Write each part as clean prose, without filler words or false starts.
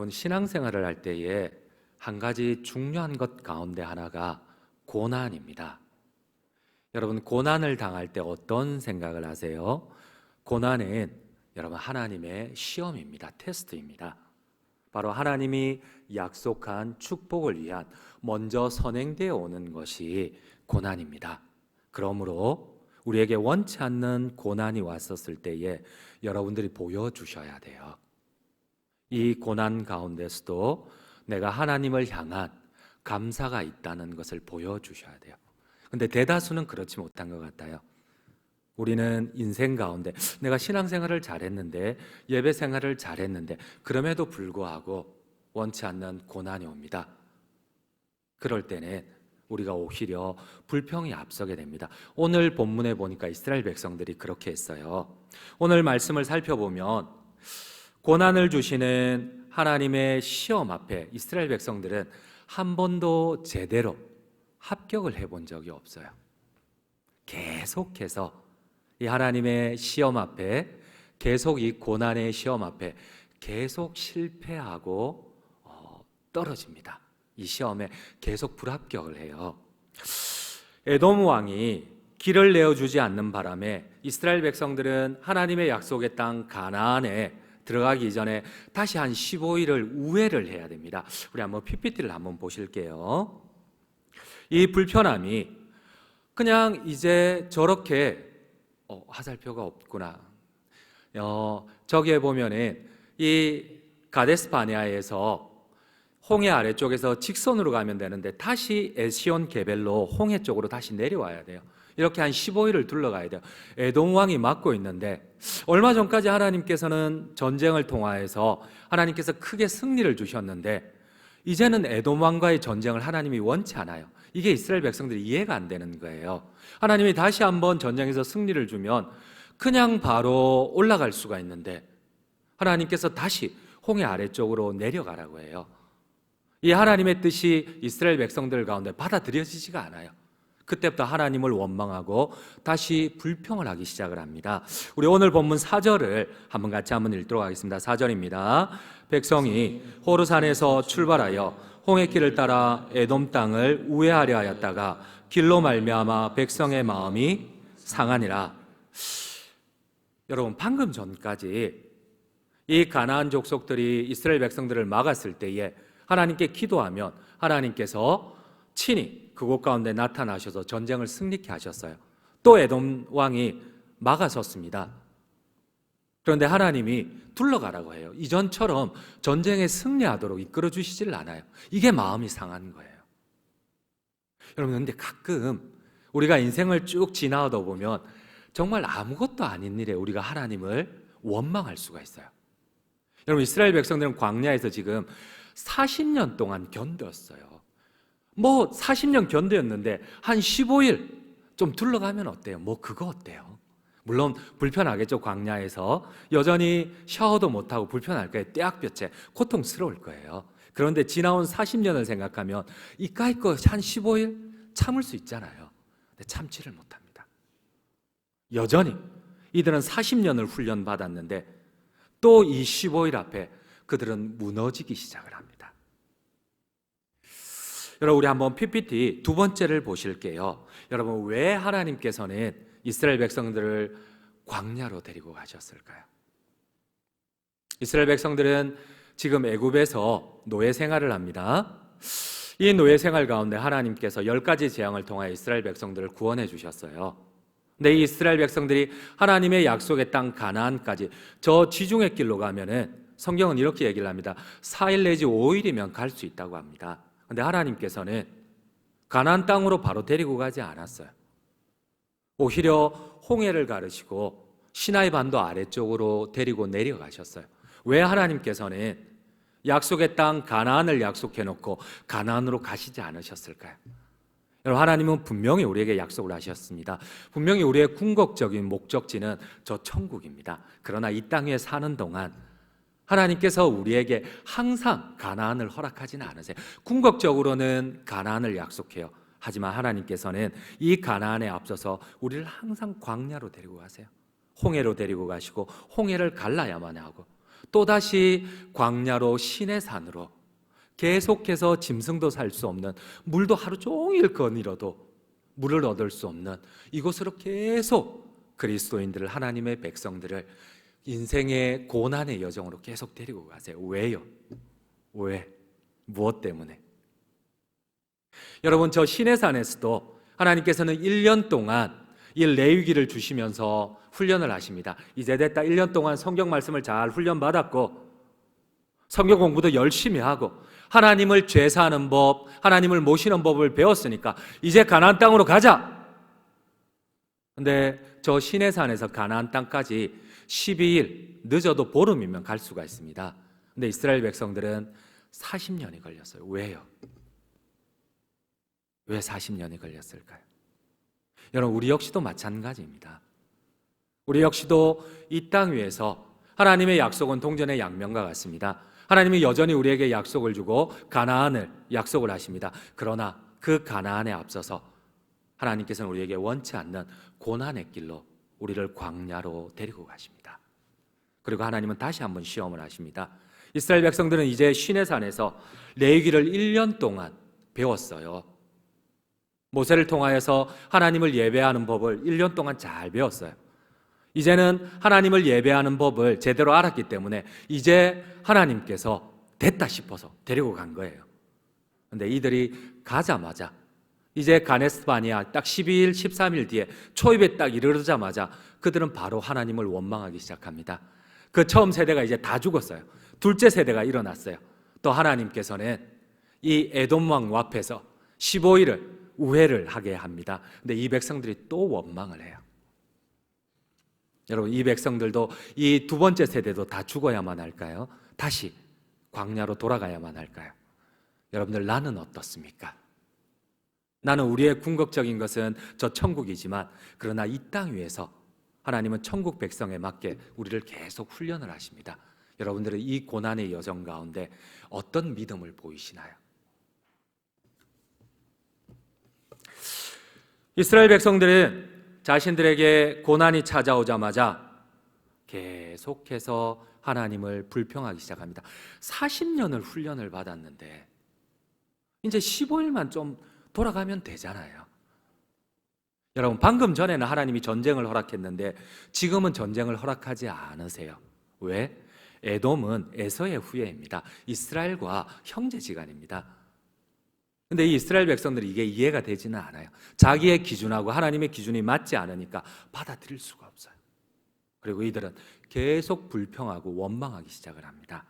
신앙생활을 할 때에 한 가지 중요한 것 가운데 하나가 고난입니다. 여러분, 고난을 당할 때 어떤 생각을 하세요? 고난은 여러분 하나님의 시험입니다. 테스트입니다. 바로 하나님이 약속한 축복을 위한 먼저 선행되어 오는 것이 고난입니다. 그러므로 우리에게 원치 않는 고난이 왔었을 때에 여러분들이 보여주셔야 돼요. 이 고난 가운데서도 내가 하나님을 향한 감사가 있다는 것을 보여주셔야 돼요. 근데 대다수는 그렇지 못한 것 같아요. 우리는 인생 가운데 내가 신앙생활을 잘했는데, 예배 생활을 잘했는데, 그럼에도 불구하고 원치 않는 고난이 옵니다. 그럴 때는 우리가 오히려 불평이 앞서게 됩니다. 오늘 본문에 보니까 이스라엘 백성들이 그렇게 했어요. 오늘 말씀을 살펴보면 고난을 주시는 하나님의 시험 앞에 이스라엘 백성들은 한 번도 제대로 합격을 해본 적이 없어요. 계속해서 이 하나님의 시험 앞에, 계속 이 고난의 시험 앞에 계속 실패하고 떨어집니다. 이 시험에 계속 불합격을 해요. 에돔 왕이 길을 내어주지 않는 바람에 이스라엘 백성들은 하나님의 약속의 땅 가나안에 들어가기 이전에 다시 한 15일을 우회를 해야 됩니다. 우리 한번 PPT를 한번 보실게요. 이 불편함이 그냥 이제 저렇게 화살표가 없구나. 저기에 보면은 이 가데스 바네아에서 홍해 아래쪽에서 직선으로 가면 되는데 다시 에시온 게벨로 홍해 쪽으로 다시 내려와야 돼요. 이렇게 한 15일을 둘러가야 돼요. 에돔 왕이 막고 있는데 얼마 전까지 하나님께서는 전쟁을 통하여서 하나님께서 크게 승리를 주셨는데 이제는 에돔 왕과의 전쟁을 하나님이 원치 않아요. 이게 이스라엘 백성들이 이해가 안 되는 거예요. 하나님이 다시 한번 전쟁에서 승리를 주면 그냥 바로 올라갈 수가 있는데 하나님께서 다시 홍해 아래쪽으로 내려가라고 해요. 이 하나님의 뜻이 이스라엘 백성들 가운데 받아들여지지가 않아요. 그때부터 하나님을 원망하고 다시 불평을 하기 시작을 합니다. 우리 오늘 본문 4절을 한번 같이 한번 읽도록 하겠습니다. 4절입니다. 백성이 호르산에서 출발하여 홍해길을 따라 에돔 땅을 우회하려 하였다가 길로 말미암아 백성의 마음이 상하니라. 여러분, 방금 전까지 이 가나안 족속들이 이스라엘 백성들을 막았을 때에 하나님께 기도하면 하나님께서 친히 그곳 가운데 나타나셔서 전쟁을 승리케 하셨어요. 또 에돔 왕이 막아섰습니다. 그런데 하나님이 둘러가라고 해요. 이전처럼 전쟁에 승리하도록 이끌어 주시질 않아요. 이게 마음이 상한 거예요. 여러분, 근데 가끔 우리가 인생을 쭉 지나다 보면 정말 아무것도 아닌 일에 우리가 하나님을 원망할 수가 있어요. 여러분, 이스라엘 백성들은 광야에서 지금 40년 동안 견뎠어요. 40년 견뎠는데 한 15일 좀 둘러가면 어때요? 그거 어때요? 물론 불편하겠죠. 광야에서 여전히 샤워도 못하고 불편할 거예요. 떼약볕에 고통스러울 거예요. 그런데 지나온 40년을 생각하면 이까이 거 한 15일 참을 수 있잖아요. 근데 참지를 못합니다. 여전히 이들은 40년을 훈련받았는데 또 이 15일 앞에 그들은 무너지기 시작을 합니다. 여러분, 우리 한번 PPT 두 번째를 보실게요. 여러분, 왜 하나님께서는 이스라엘 백성들을 광야로 데리고 가셨을까요? 이스라엘 백성들은 지금 애굽에서 노예 생활을 합니다. 이 노예 생활 가운데 하나님께서 10가지 재앙을 통하여 이스라엘 백성들을 구원해 주셨어요. 근데 이 이스라엘 백성들이 하나님의 약속의 땅 가나안까지 저 지중해 길로 가면은 성경은 이렇게 얘기를 합니다. 4일 내지 5일이면 갈 수 있다고 합니다. 그런데 하나님께서는 가나안 땅으로 바로 데리고 가지 않았어요. 오히려 홍해를 가르시고 시나이 반도 아래쪽으로 데리고 내려가셨어요. 왜 하나님께서는 약속의 땅 가나안을 약속해 놓고 가나안으로 가시지 않으셨을까요? 여러분, 하나님은 분명히 우리에게 약속을 하셨습니다. 분명히 우리의 궁극적인 목적지는 저 천국입니다. 그러나 이 땅에 사는 동안 하나님께서 우리에게 항상 가나안을 허락하지는 않으세요. 궁극적으로는 가나안을 약속해요. 하지만 하나님께서는 이 가나안에 앞서서 우리를 항상 광야로 데리고 가세요. 홍해로 데리고 가시고 홍해를 갈라야만 하고 또다시 광야로 시내산으로 계속해서 짐승도 살 수 없는, 물도 하루 종일 거닐어도 물을 얻을 수 없는 이곳으로 계속 그리스도인들을, 하나님의 백성들을 인생의 고난의 여정으로 계속 데리고 가세요. 왜요? 왜? 무엇 때문에? 여러분, 저 시내산에서도 하나님께서는 1년 동안 이 레위기를 주시면서 훈련을 하십니다. 이제 됐다. 1년 동안 성경 말씀을 잘 훈련받았고 성경 공부도 열심히 하고 하나님을 제사하는 법, 하나님을 모시는 법을 배웠으니까 이제 가나안 땅으로 가자. 근데 저 시내산에서 가나안 땅까지 12일, 늦어도 보름이면 갈 수가 있습니다. 근데 이스라엘 백성들은 40년이 걸렸어요. 왜요? 왜 40년이 걸렸을까요? 여러분, 우리 역시도 마찬가지입니다. 우리 역시도 이 땅 위에서 하나님의 약속은 동전의 양면과 같습니다. 하나님이 여전히 우리에게 약속을 주고 가나안을 약속을 하십니다. 그러나 그 가나안에 앞서서 하나님께서는 우리에게 원치 않는 고난의 길로 우리를 광야로 데리고 가십니다. 그리고 하나님은 다시 한번 시험을 하십니다. 이스라엘 백성들은 이제 시내산에서 레위기를 1년 동안 배웠어요. 모세를 통하여서 하나님을 예배하는 법을 1년 동안 잘 배웠어요. 이제는 하나님을 예배하는 법을 제대로 알았기 때문에 이제 하나님께서 됐다 싶어서 데리고 간 거예요. 그런데 이들이 가자마자 이제 가네스 바네아 딱 12일, 13일 뒤에 초입에 딱 이르르자마자 그들은 바로 하나님을 원망하기 시작합니다. 그 처음 세대가 이제 다 죽었어요. 둘째 세대가 일어났어요. 또 하나님께서는 이 에돔 왕 앞에서 15일을 우회를 하게 합니다. 근데 이 백성들이 또 원망을 해요. 여러분, 이 백성들도 이 두 번째 세대도 다 죽어야만 할까요? 다시 광야로 돌아가야만 할까요? 여러분들, 나는 어떻습니까? 나는 우리의 궁극적인 것은 저 천국이지만 그러나 이 땅 위에서 하나님은 천국 백성에 맞게 우리를 계속 훈련을 하십니다. 여러분들은 이 고난의 여정 가운데 어떤 믿음을 보이시나요? 이스라엘 백성들은 자신들에게 고난이 찾아오자마자 계속해서 하나님을 불평하기 시작합니다. 40년을 훈련을 받았는데 이제 15일만 좀 돌아가면 되잖아요. 여러분, 방금 전에는 하나님이 전쟁을 허락했는데 지금은 전쟁을 허락하지 않으세요. 왜? 에돔은 에서의 후예입니다. 이스라엘과 형제지간입니다. 근데 이 이스라엘 백성들이 이게 이해가 되지는 않아요. 자기의 기준하고 하나님의 기준이 맞지 않으니까 받아들일 수가 없어요. 그리고 이들은 계속 불평하고 원망하기 시작을 합니다.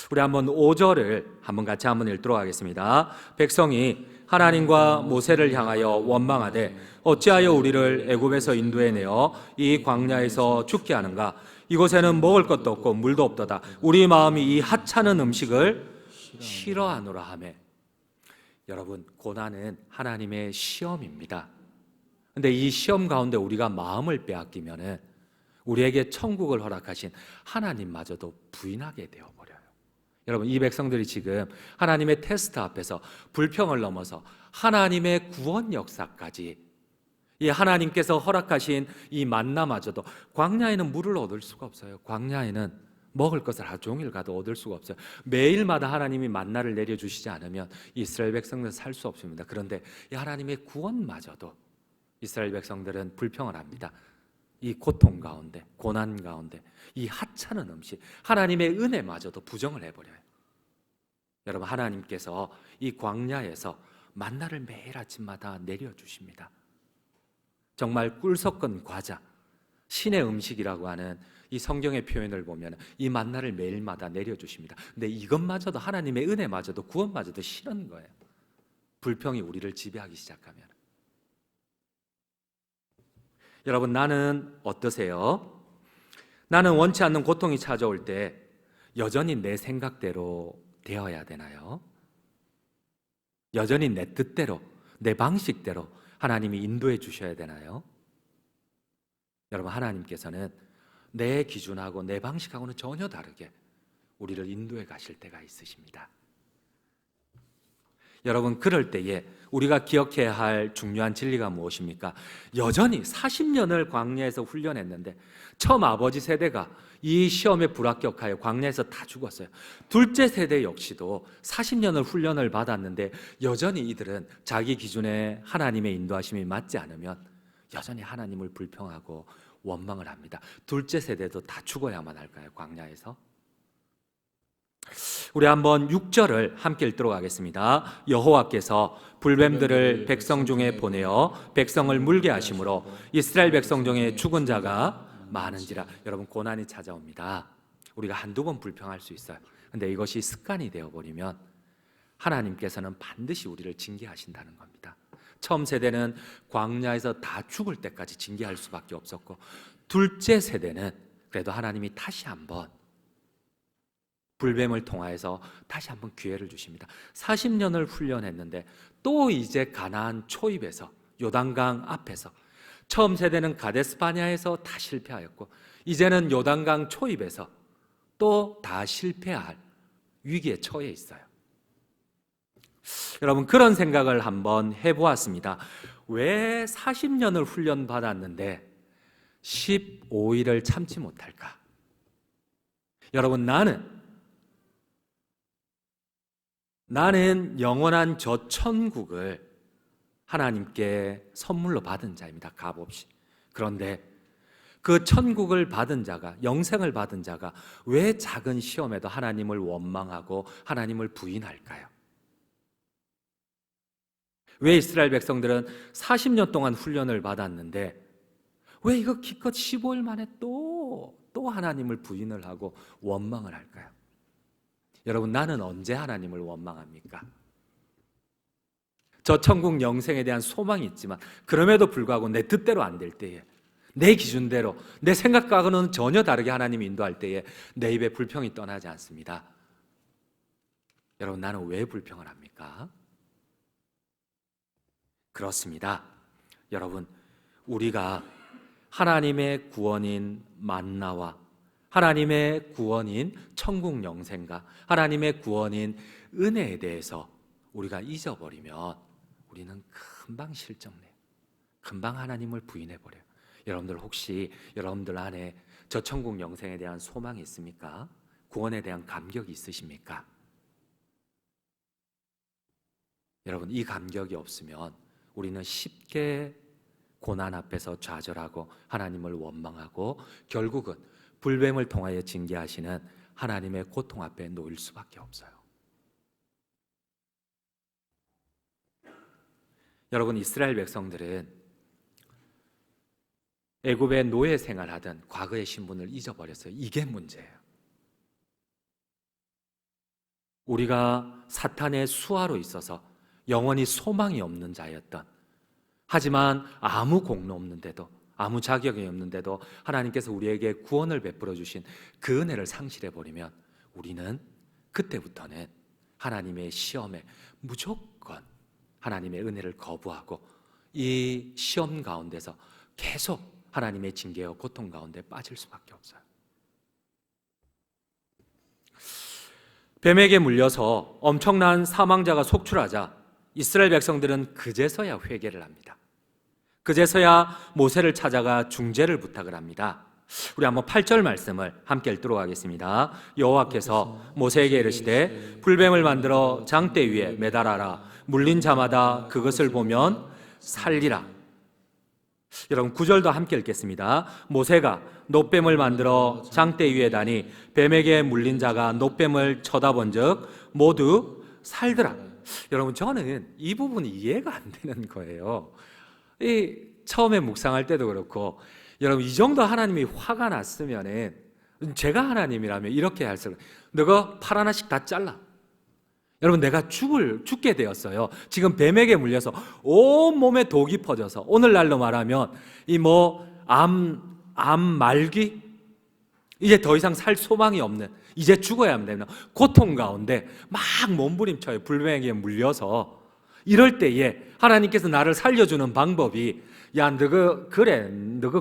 우리 한번 5절을 한번 같이 한번 읽도록 하겠습니다. 백성이 하나님과 모세를 향하여 원망하되 어찌하여 우리를 애굽에서 인도해내어 이 광야에서 죽게 하는가? 이곳에는 먹을 것도 없고 물도 없도다. 우리 마음이 이 하찮은 음식을 싫어하노라 하매. 여러분, 고난은 하나님의 시험입니다. 근데 이 시험 가운데 우리가 마음을 빼앗기면은 우리에게 천국을 허락하신 하나님마저도 부인하게 되어버려요. 여러분, 이 백성들이 지금 하나님의 테스트 앞에서 불평을 넘어서 하나님의 구원 역사까지, 이 하나님께서 허락하신 이 만나마저도, 광야에는 물을 얻을 수가 없어요. 광야에는 먹을 것을 하루 종일 가도 얻을 수가 없어요. 매일마다 하나님이 만나를 내려주시지 않으면 이스라엘 백성들은 살 수 없습니다. 그런데 이 하나님의 구원마저도 이스라엘 백성들은 불평을 합니다. 이 고통 가운데, 고난 가운데, 이 하찮은 음식, 하나님의 은혜마저도 부정을 해버려요. 여러분, 하나님께서 이 광야에서 만나를 매일 아침마다 내려주십니다. 정말 꿀 섞은 과자, 신의 음식이라고 하는 이 성경의 표현을 보면 이 만나를 매일마다 내려주십니다. 근데 이것마저도, 하나님의 은혜마저도, 구원마저도 싫은 거예요. 불평이 우리를 지배하기 시작하면. 여러분, 나는 어떠세요? 나는 원치 않는 고통이 찾아올 때 여전히 내 생각대로 되어야 되나요? 여전히 내 뜻대로, 내 방식대로 하나님이 인도해 주셔야 되나요? 여러분, 하나님께서는 내 기준하고 내 방식하고는 전혀 다르게 우리를 인도해 가실 때가 있으십니다. 여러분, 그럴 때에 우리가 기억해야 할 중요한 진리가 무엇입니까? 여전히 40년을 광야에서 훈련했는데 처음 아버지 세대가 이 시험에 불합격하여 광야에서 다 죽었어요. 둘째 세대 역시도 40년을 훈련을 받았는데 여전히 이들은 자기 기준에 하나님의 인도하심이 맞지 않으면 여전히 하나님을 불평하고 원망을 합니다. 둘째 세대도 다 죽어야만 할까요? 광야에서? 우리 한번 6절을 함께 읽도록 하겠습니다. 여호와께서 불뱀들을 백성 중에 보내어 백성을 물게 하심으로 이스라엘 백성 중에 죽은 자가 많은지라. 여러분, 고난이 찾아옵니다. 우리가 한두 번 불평할 수 있어요. 근데 이것이 습관이 되어버리면 하나님께서는 반드시 우리를 징계하신다는 겁니다. 처음 세대는 광야에서 다 죽을 때까지 징계할 수밖에 없었고, 둘째 세대는 그래도 하나님이 다시 한번 불뱀을 통하여서 다시 한번 기회를 주십니다. 40년을 훈련했는데 또 이제 가나안 초입에서, 요단강 앞에서, 처음 세대는 가데스 바네아에서 다 실패하였고 이제는 요단강 초입에서 또 다 실패할 위기에 처해 있어요. 여러분, 그런 생각을 한번 해보았습니다. 왜 40년을 훈련받았는데 15일을 참지 못할까? 여러분, 나는 영원한 저 천국을 하나님께 선물로 받은 자입니다. 값없이. 그런데 그 천국을 받은 자가, 영생을 받은 자가 왜 작은 시험에도 하나님을 원망하고 하나님을 부인할까요? 왜 이스라엘 백성들은 40년 동안 훈련을 받았는데 왜 이거 기껏 15일 만에 또 하나님을 부인을 하고 원망을 할까요? 여러분, 나는 언제 하나님을 원망합니까? 저 천국 영생에 대한 소망이 있지만 그럼에도 불구하고 내 뜻대로 안 될 때에, 내 기준대로, 내 생각과는 전혀 다르게 하나님이 인도할 때에 내 입에 불평이 떠나지 않습니다. 여러분, 나는 왜 불평을 합니까? 그렇습니다. 여러분, 우리가 하나님의 구원인 만나와 하나님의 구원인 천국 영생과 하나님의 구원인 은혜에 대해서 우리가 잊어버리면 우리는 금방 실정내요. 금방 하나님을 부인해버려요. 여러분들, 혹시 여러분들 안에 저 천국 영생에 대한 소망이 있습니까? 구원에 대한 감격이 있으십니까? 여러분, 이 감격이 없으면 우리는 쉽게 고난 앞에서 좌절하고 하나님을 원망하고 결국은 불뱀을 통하여 징계하시는 하나님의 고통 앞에 놓일 수밖에 없어요. 여러분, 이스라엘 백성들은 애굽의 노예 생활하던 과거의 신분을 잊어버렸어요. 이게 문제예요. 우리가 사탄의 수하로 있어서 영원히 소망이 없는 자였던, 하지만 아무 공로 없는데도, 아무 자격이 없는데도 하나님께서 우리에게 구원을 베풀어 주신 그 은혜를 상실해버리면 우리는 그때부터는 하나님의 시험에 무조건 하나님의 은혜를 거부하고 이 시험 가운데서 계속 하나님의 징계와 고통 가운데 빠질 수밖에 없어요. 뱀에게 물려서 엄청난 사망자가 속출하자 이스라엘 백성들은 그제서야 회개를 합니다. 그제서야 모세를 찾아가 중재를 부탁을 합니다. 우리 한번 8절 말씀을 함께 읽도록 하겠습니다. 여호와께서 모세에게 이르시되 불뱀을 만들어 장대 위에 매달아라. 물린 자마다 그것을 보면 살리라. 여러분, 9절도 함께 읽겠습니다. 모세가 놋뱀을 만들어 장대 위에 다니 뱀에게 물린 자가 놋뱀을 쳐다본 즉 모두 살더라. 여러분, 저는 이 부분이 이해가 안 되는 거예요. 처음에 묵상할 때도 그렇고, 여러분, 이 정도 하나님이 화가 났으면은, 제가 하나님이라면 이렇게 할 수, 너가 팔 하나씩 다 잘라. 여러분, 내가 죽게 되었어요. 지금 뱀에게 물려서 온 몸에 독이 퍼져서, 오늘날로 말하면 암 말기, 이제 더 이상 살 소망이 없는, 이제 죽어야 합니다. 고통 가운데 막 몸부림쳐요. 불뱀에게 물려서. 이럴 때에 하나님께서 나를 살려주는 방법이, 야, 너가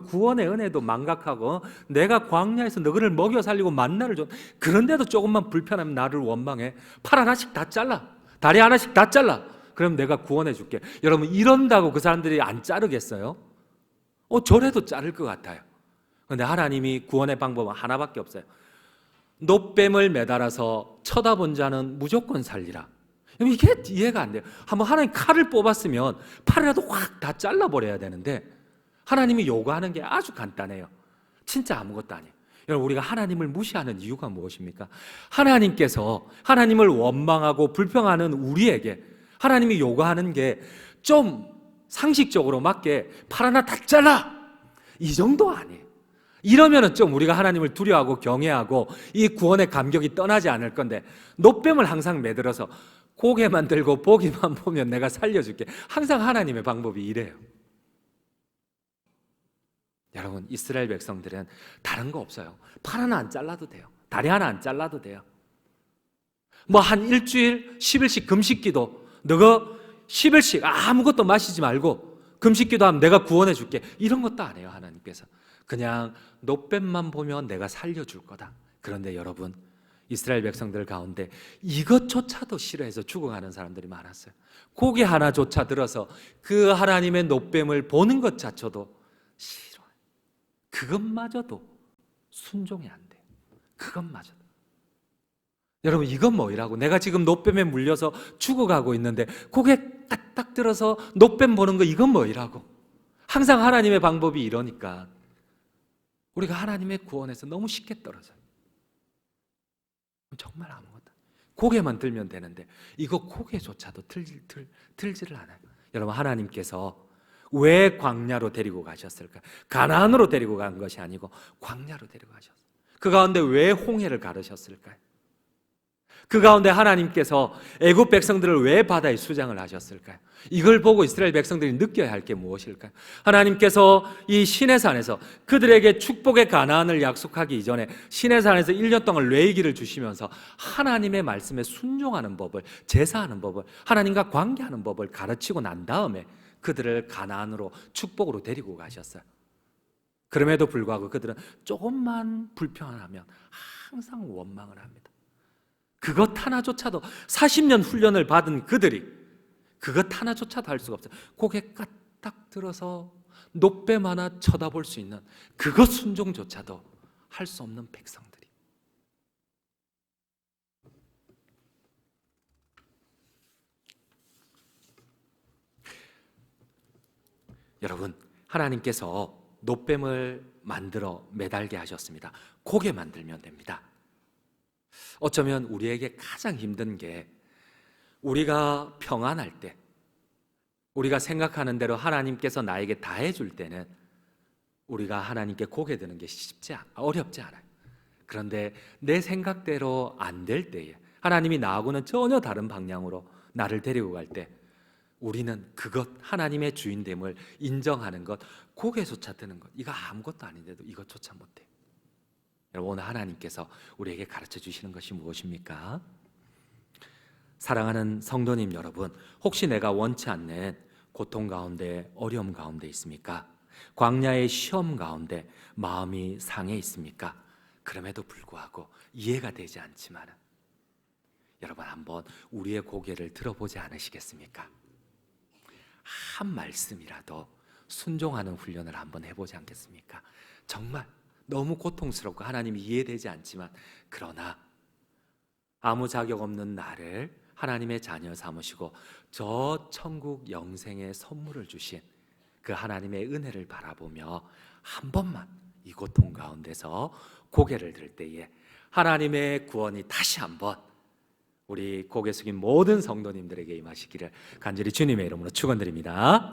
구원의 은혜도 망각하고 내가 광야에서 너를 먹여 살리고 만나를 줘. 그런데도 조금만 불편하면 나를 원망해. 팔 하나씩 다 잘라. 다리 하나씩 다 잘라. 그럼 내가 구원해 줄게. 여러분, 이런다고 그 사람들이 안 자르겠어요? 저래도 자를 것 같아요. 그런데 하나님이 구원의 방법은 하나밖에 없어요. 노뱀을 매달아서 쳐다본 자는 무조건 살리라. 이게 이해가 안 돼요. 한번 하나님 칼을 뽑았으면 팔이라도 확 다 잘라버려야 되는데 하나님이 요구하는 게 아주 간단해요. 진짜 아무것도 아니에요. 여러분, 우리가 하나님을 무시하는 이유가 무엇입니까? 하나님께서 하나님을 원망하고 불평하는 우리에게 하나님이 요구하는 게 좀 상식적으로 맞게 팔 하나 다 잘라, 이 정도 아니에요. 이러면은 좀 우리가 하나님을 두려워하고 경외하고 이 구원의 감격이 떠나지 않을 건데, 노뱀을 항상 매들어서 고개만 들고 보기만 보면 내가 살려줄게. 항상 하나님의 방법이 이래요. 여러분, 이스라엘 백성들은 다른 거 없어요. 팔 하나 안 잘라도 돼요. 다리 하나 안 잘라도 돼요. 뭐 한 일주일 10일씩 금식기도, 너가 10일씩 아무것도 마시지 말고 금식기도 하면 내가 구원해 줄게, 이런 것도 안 해요. 하나님께서 그냥 노뱀만 보면 내가 살려줄 거다. 그런데 여러분, 이스라엘 백성들 가운데 이것조차도 싫어해서 죽어가는 사람들이 많았어요. 고개 하나조차 들어서 그 하나님의 노뱀을 보는 것 자체도 싫어요. 그것마저도 순종이 안 돼요. 그것마저도. 여러분, 이건 뭐이라고? 내가 지금 노뱀에 물려서 죽어가고 있는데 고개 까딱 들어서 노뱀 보는 거, 이건 뭐이라고? 항상 하나님의 방법이 이러니까 우리가 하나님의 구원에서 너무 쉽게 떨어져요. 정말 아무것도, 고개만 들면 되는데 이거 고개조차도 들지를 않아요. 여러분, 하나님께서 왜 광야로 데리고 가셨을까? 가나안으로 데리고 간 것이 아니고 광야로 데리고 가셨어요. 그 가운데 왜 홍해를 가르셨을까요? 그 가운데 하나님께서 애굽 백성들을 왜 바다에 수장을 하셨을까요? 이걸 보고 이스라엘 백성들이 느껴야 할 게 무엇일까요? 하나님께서 이 시내산에서 그들에게 축복의 가나안을 약속하기 이전에 시내산에서 1년 동안 레위기를 주시면서 하나님의 말씀에 순종하는 법을, 제사하는 법을, 하나님과 관계하는 법을 가르치고 난 다음에 그들을 가나안으로, 축복으로 데리고 가셨어요. 그럼에도 불구하고 그들은 조금만 불평하면 항상 원망을 합니다. 그것 하나조차도, 40년 훈련을 받은 그들이 그것 하나조차도 할 수가 없어요. 고개 까딱 들어서 노뱀 하나 쳐다볼 수 있는 그것 순종조차도 할 수 없는 백성들이. 여러분, 하나님께서 노뱀을 만들어 매달게 하셨습니다. 고개 만들면 됩니다. 어쩌면 우리에게 가장 힘든 게, 우리가 평안할 때, 우리가 생각하는 대로 하나님께서 나에게 다 해줄 때는 우리가 하나님께 고개 드는 게 어렵지 않아요. 그런데 내 생각대로 안 될 때에, 하나님이 나하고는 전혀 다른 방향으로 나를 데리고 갈 때, 우리는 그것, 하나님의 주인됨을 인정하는 것, 고개조차 드는 것, 이거 아무것도 아닌데도 이것조차 못해요. 여러분, 오늘 하나님께서 우리에게 가르쳐 주시는 것이 무엇입니까? 사랑하는 성도님 여러분, 혹시 내가 원치 않는 고통 가운데, 어려움 가운데 있습니까? 광야의 시험 가운데 마음이 상해 있습니까? 그럼에도 불구하고 이해가 되지 않지만 여러분, 한번 우리의 고개를 들어보지 않으시겠습니까? 한 말씀이라도 순종하는 훈련을 한번 해보지 않겠습니까? 정말 너무 고통스럽고 하나님이 이해되지 않지만, 그러나 아무 자격 없는 나를 하나님의 자녀 삼으시고 저 천국 영생의 선물을 주신 그 하나님의 은혜를 바라보며 한 번만 이 고통 가운데서 고개를 들 때에 하나님의 구원이 다시 한번 우리 고개 숙인 모든 성도님들에게 임하시기를 간절히 주님의 이름으로 축원드립니다.